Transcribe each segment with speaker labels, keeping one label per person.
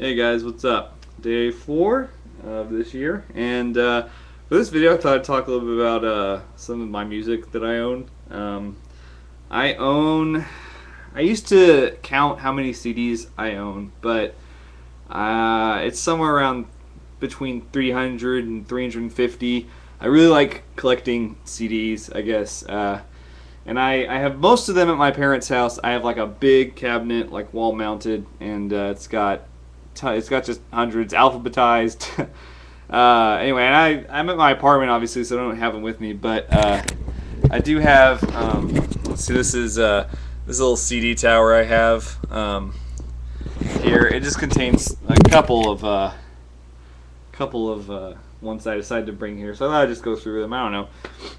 Speaker 1: Hey guys, what's up? Day 4 of this year, and for this video I thought I'd talk a little bit about some of my music that I own. I own, I used to count how many CDs I own, but it's somewhere around between 300 and 350. I really like collecting CDs, I guess. And I have most of them at my parents' house. I have like a big cabinet, like wall mounted, and it's got just hundreds, alphabetized. Anyway, and I'm at my apartment, obviously, so I don't have them with me. But I do have. Let's see, this is this little CD tower I have here. It just contains a couple of ones I decided to bring here. So I thought I'd just go through them. I don't know.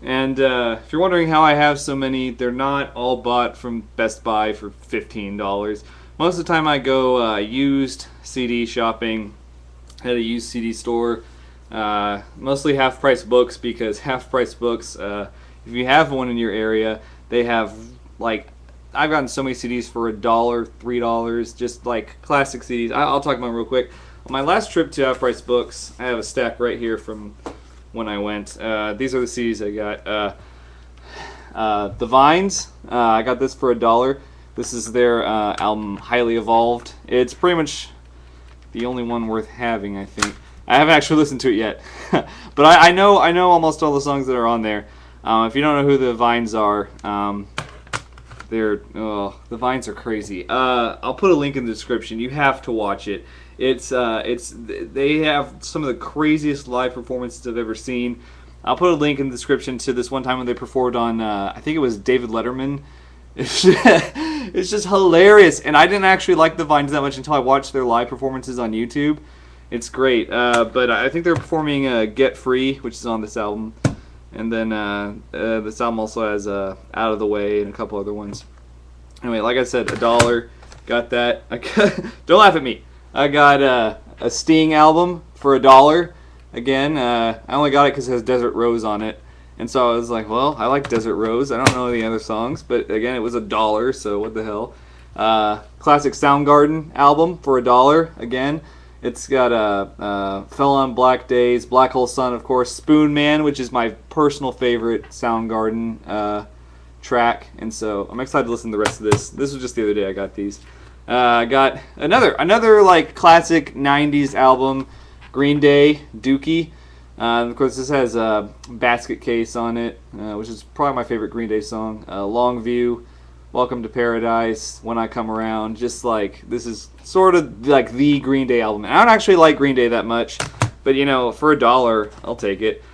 Speaker 1: And if you're wondering how I have so many, they're not all bought from Best Buy for $15. Most of the time I go used CD shopping at a used CD store. Mostly half-price books, because half-price books, if you have one in your area, they have, like, I've gotten so many CDs for $1, $3, just like classic CDs. I'll talk about them real quick. On my last trip to half-price books, I have a stack right here from when I went. These are the CDs I got. The Vines, I got this for $1. This is their album, Highly Evolved. It's pretty much the only one worth having, I think. I haven't actually listened to it yet, but I know almost all the songs that are on there. If you don't know who the Vines are, the Vines are crazy. I'll put a link in the description. You have to watch it. They have some of the craziest live performances I've ever seen. I'll put a link in the description to this one time when they performed on, I think it was David Letterman. It's just hilarious, and I didn't actually like the Vines that much until I watched their live performances on YouTube. It's great, but I think they're performing Get Free, which is on this album, and then this album also has Out of the Way and a couple other ones. Anyway, like I said, $1, got that. Don't laugh at me. I got a Sting album for $1. Again, I only got it because it has Desert Rose on it. And so I was like, well, I like Desert Rose. I don't know any other songs, but again, it was $1, so what the hell. Classic Soundgarden album for $1. Again, it's got Fell on Black Days, Black Hole Sun, of course, Spoon Man, which is my personal favorite Soundgarden track. And so I'm excited to listen to the rest of this. This was just the other day I got these. I got another like classic 90s album, Green Day, Dookie. Of course, this has a Basket Case on it, which is probably my favorite Green Day song. Longview, Welcome to Paradise, When I Come Around. Just like, this is sort of like the Green Day album. And I don't actually like Green Day that much, but you know, for $1, I'll take it.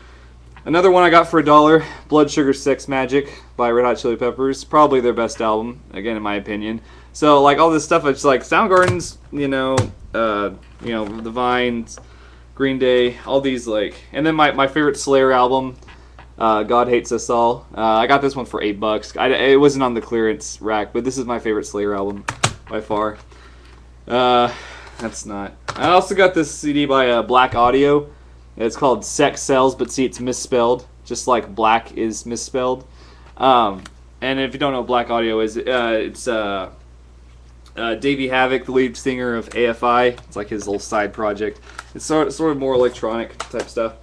Speaker 1: Another one I got for $1, Blood Sugar Sex Magic by Red Hot Chili Peppers. Probably their best album, again, in my opinion. So, like, all this stuff, it's like Soundgarden's, the Vines, Green Day, all these, like, and then my favorite Slayer album, God Hates Us All. I got this one for $8. It wasn't on the clearance rack, but this is my favorite Slayer album by far. That's not. I also got this CD by Black Audio. It's called Sex Sells, but see, it's misspelled, just like black is misspelled. And if you don't know what Black Audio is, it's Davey Havok, the lead singer of AFI. It's like his little side project. It's sort of more electronic type stuff.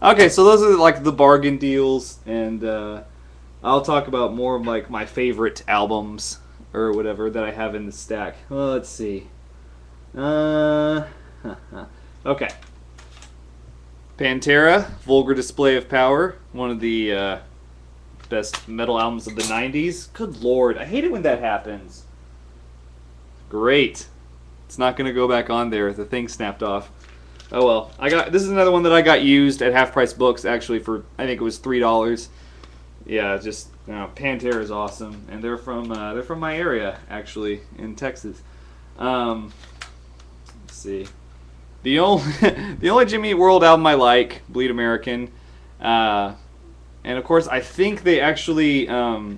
Speaker 1: Okay, so those are like the bargain deals, and I'll talk about more of like my favorite albums or whatever that I have in the stack. Well, let's see. Okay. Pantera, Vulgar Display of Power, one of the best metal albums of the 90s. Good lord, I hate it when that happens. Great. It's not going to go back on there. The thing snapped off. Oh well. This is another one that I got used at Half Price Books, actually, for, I think it was $3. Yeah, just, Pantera is awesome, and they're from my area, actually, in Texas. Let's see. The only Jimmy Eat World album I like, Bleed American, and of course I think they actually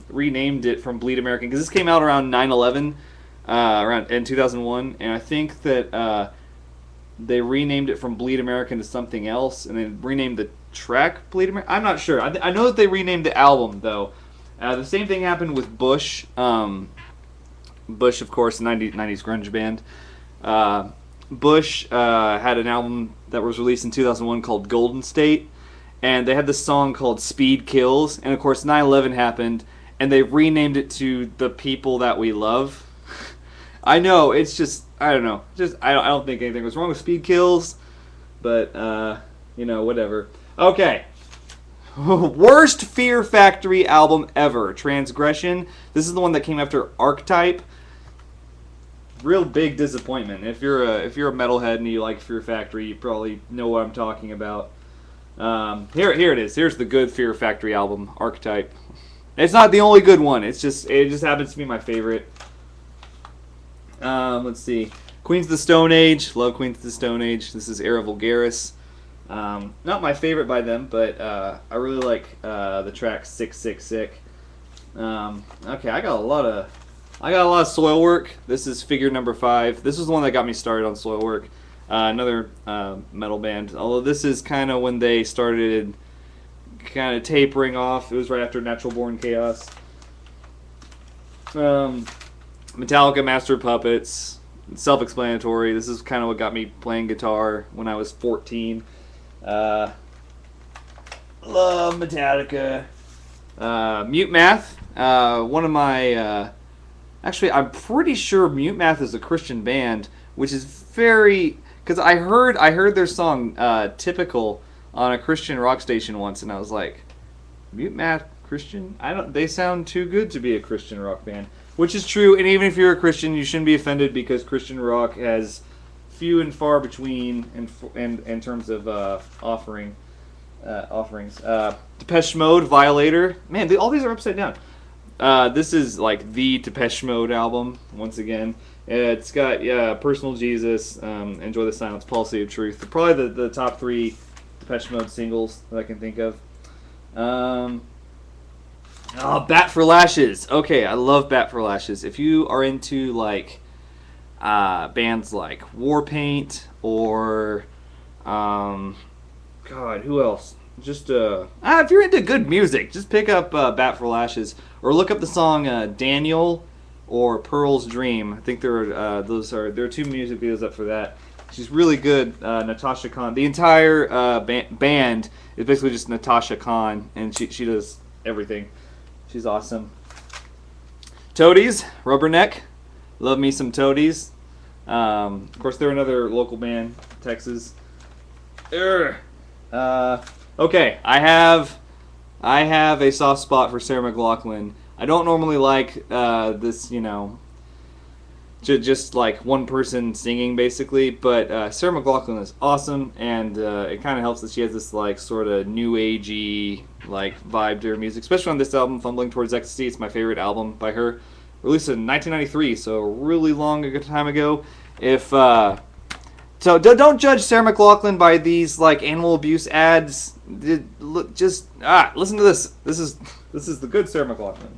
Speaker 1: renamed it from Bleed American, because this came out around 9/11, around in 2001, and I think that they renamed it from Bleed American to something else, and then renamed the track Bleed American. I'm not sure. I know that they renamed the album though. The same thing happened with Bush. Bush, of course, 90s grunge band. Bush had an album that was released in 2001 called Golden State, and they had this song called Speed Kills, and of course 9/11 happened, and they renamed it to The People That We Love. I know, it's just, I don't know, I don't think anything was wrong with Speed Kills, but, whatever. Okay. Worst Fear Factory album ever, Transgression. This is the one that came after Archetype. Real big disappointment. If you're a metalhead and you like Fear Factory, you probably know what I'm talking about. Here it is. Here's the good Fear Factory album, Archetype. It's not the only good one. It just happens to be my favorite. Let's see. Queens of the Stone Age. Love Queens of the Stone Age. This is Era Vulgaris. Not my favorite by them, but I really like the track Sick Sick Sick. Okay, I got a lot of Soilwork. This is Figure Number 5. This was the one that got me started on Soilwork. Another metal band. Although this is kind of when they started kind of tapering off. It was right after Natural Born Chaos. Metallica, Master of Puppets. Self-explanatory. This is kind of what got me playing guitar when I was 14. Love Metallica. MuteMath. One of my... actually, I'm pretty sure MuteMath is a Christian band, which is very... Because I heard their song, Typical, on a Christian rock station once, and I was like, MuteMath Christian? They sound too good to be a Christian rock band. Which is true, and even if you're a Christian, you shouldn't be offended because Christian rock has few and far between in terms of offerings. Depeche Mode, Violator. Man, all these are upside down. This is like the Depeche Mode album, once again. It's got Personal Jesus, Enjoy the Silence, Policy of Truth. Probably the top 3 Depeche Mode singles that I can think of. Bat for Lashes. Okay, I love Bat for Lashes. If you are into like bands like Warpaint or God, who else? Just if you're into good music, just pick up Bat for Lashes or look up the song Daniel or Pearl's Dream. I think there are 2 music videos up for that. She's really good. Natasha Khan. The entire band is basically just Natasha Khan, and she does everything. She's awesome. Toadies, Rubberneck. Love me some Toadies. Of course, they're another local band, Texas. Okay, I have a soft spot for Sarah McLachlan. I don't normally like this, just like one person singing basically, but Sarah McLachlan is awesome, and it kind of helps that she has this like sort of new agey like vibe to her music, especially on this album, Fumbling Towards Ecstasy. It's my favorite album by her, released in 1993, so a really long time ago. So don't judge Sarah McLachlan by these like animal abuse ads. Just listen to this. This is the good Sarah McLachlan.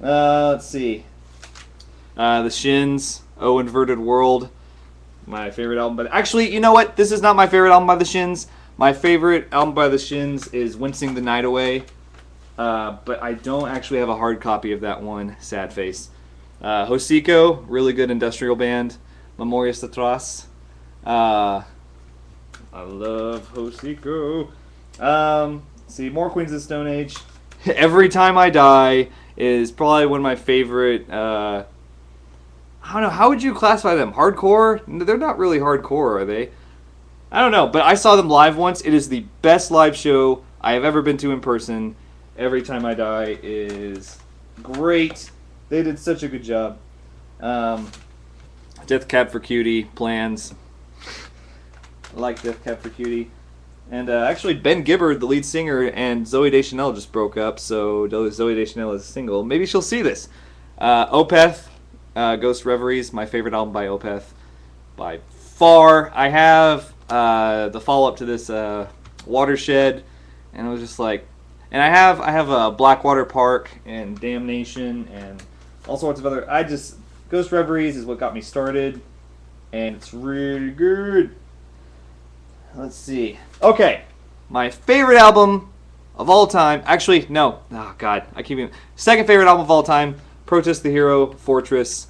Speaker 1: Let's see. The Shins, Oh Inverted World, my favorite album. But actually, you know what? This is not my favorite album by the Shins. My favorite album by the Shins is Wincing the Night Away. But I don't actually have a hard copy of that one. Sad face. Hocico, really good industrial band. Memorias Atrás. I love Hocico. See, more Queens of the Stone Age. Every Time I Die is probably one of my favorite. I don't know, how would you classify them? Hardcore? They're not really hardcore, are they? I don't know, but I saw them live once. It is the best live show I have ever been to in person. Every Time I Die is great. They did such a good job. Death Cab for Cutie, Plans. I like Death Cab for Cutie. And actually, Ben Gibbard, the lead singer, and Zooey Deschanel just broke up, so Zooey Deschanel is single. Maybe she'll see this. Opeth, Ghost Reveries, my favorite album by Opeth by far. I have the follow-up to this, Watershed, and it was just like... And I have Blackwater Park and Damnation and all sorts of other... Ghost Reveries is what got me started, and it's really good. Let's see. Okay, my favorite album of all time. Actually, no. Oh, God. I keep even... Second favorite album of all time, Protest the Hero, Fortress.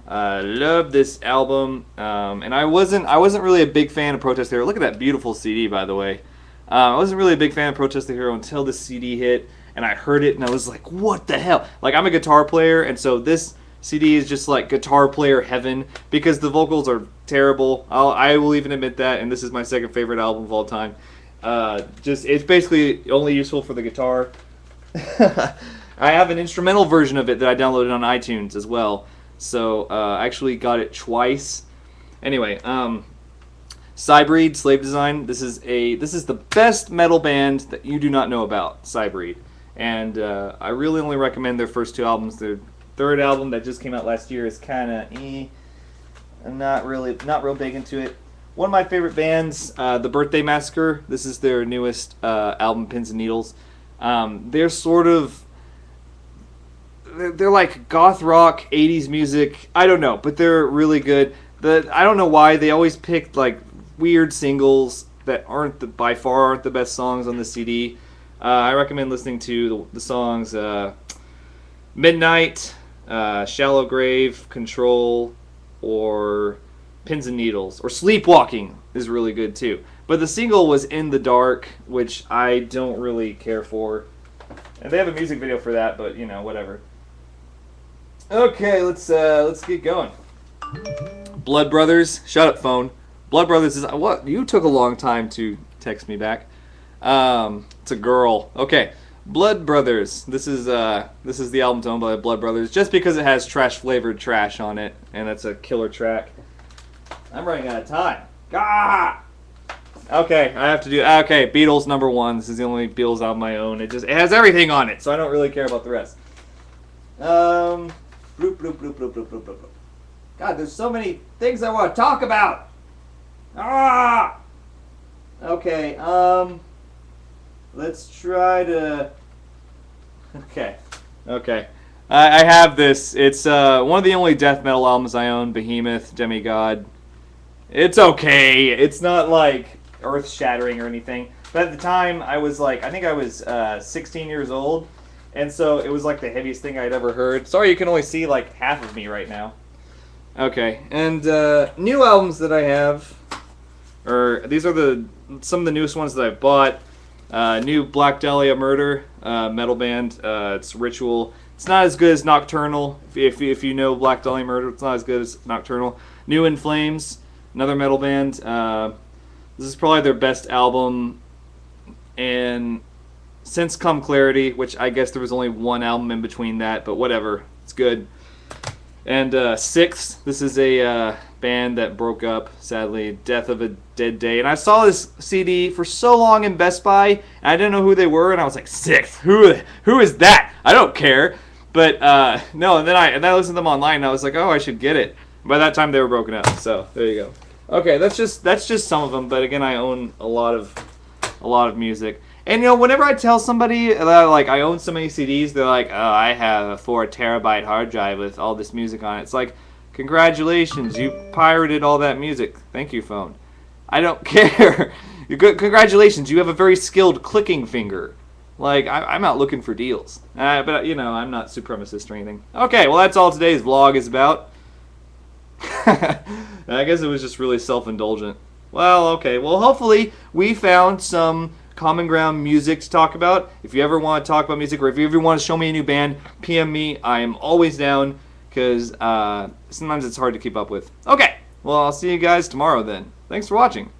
Speaker 1: Love this album, and I wasn't really a big fan of Protest the Hero. Look at that beautiful CD, by the way. I wasn't really a big fan of Protest the Hero until the CD hit, and I heard it, and I was like, what the hell? Like, I'm a guitar player, and so this CD is just like guitar player heaven, because the vocals are terrible. I will even admit that, and this is my second favorite album of all time. It's basically only useful for the guitar. I have an instrumental version of it that I downloaded on iTunes as well. So I actually got it twice. Anyway, Cybreed, Slave Design. This is the best metal band that you do not know about, Cybreed. And I really only recommend their first two albums. Their third album that just came out last year is kind of I'm not real big into it. One of my favorite bands, The Birthday Massacre. This is their newest album, Pins and Needles. They're like goth rock, 80s music. I don't know, but they're really good. I don't know why they always picked like weird singles that by far aren't the best songs on the CD. I recommend listening to the songs Midnight, Shallow Grave, Control, or Pins and Needles, or Sleepwalking is really good too. But the single was In the Dark, which I don't really care for. And they have a music video for that, but you know, whatever. Okay, let's get going. Blood Brothers, shut up, phone. Blood Brothers is what? You took a long time to text me back. It's a girl. Okay, Blood Brothers. This is the album owned by Blood Brothers, just because it has trash flavored trash on it, and that's a killer track. I'm running out of time. Gah! Okay, I have to do. Okay, Beatles #1. This is the only Beatles album I own. It has everything on it, so I don't really care about the rest. Bloop, bloop, bloop, bloop, bloop, bloop, bloop. God, there's so many things I want to talk about. Ah. Okay. Let's try to. Okay. I have this. It's one of the only death metal albums I own. Behemoth, Demigod. It's okay. It's not like earth-shattering or anything. But at the time, I think I was 16 years old. And so it was like the heaviest thing I'd ever heard. Sorry you can only see like half of me right now. Okay, and new albums that I have, these are some of the newest ones that I've bought. New Black Dahlia Murder metal band. It's Ritual. It's not as good as Nocturnal. If you know Black Dahlia Murder, it's not as good as Nocturnal. New In Flames, another metal band. This is probably their best album, and since Come Clarity, which I guess there was only one album in between that, but whatever, it's good. And Sixth, this is a band that broke up, sadly, Death of a Dead Day. And I saw this CD for so long in Best Buy, and I didn't know who they were, and I was like, Sixth, who is that? I don't care. But no, and then I listened to them online, and I was like, oh, I should get it. By that time, they were broken up, so there you go. Okay, that's just some of them, but again, I own a lot of music. And, you know, whenever I tell somebody that, like, I own so many CDs, they're like, oh, I have a 4 terabyte hard drive with all this music on it. It's like, congratulations, you pirated all that music. Thank you, phone. I don't care. Congratulations, you have a very skilled clicking finger. Like, I'm not looking for deals. But, you know, I'm not supremacist or anything. Okay, well, that's all today's vlog is about. I guess it was just really self-indulgent. Well, okay. Well, hopefully we found some common ground music to talk about. If you ever want to talk about music, or if you ever want to show me a new band, PM me. I am always down, because sometimes it's hard to keep up with. Okay, well, I'll see you guys tomorrow then. Thanks for watching.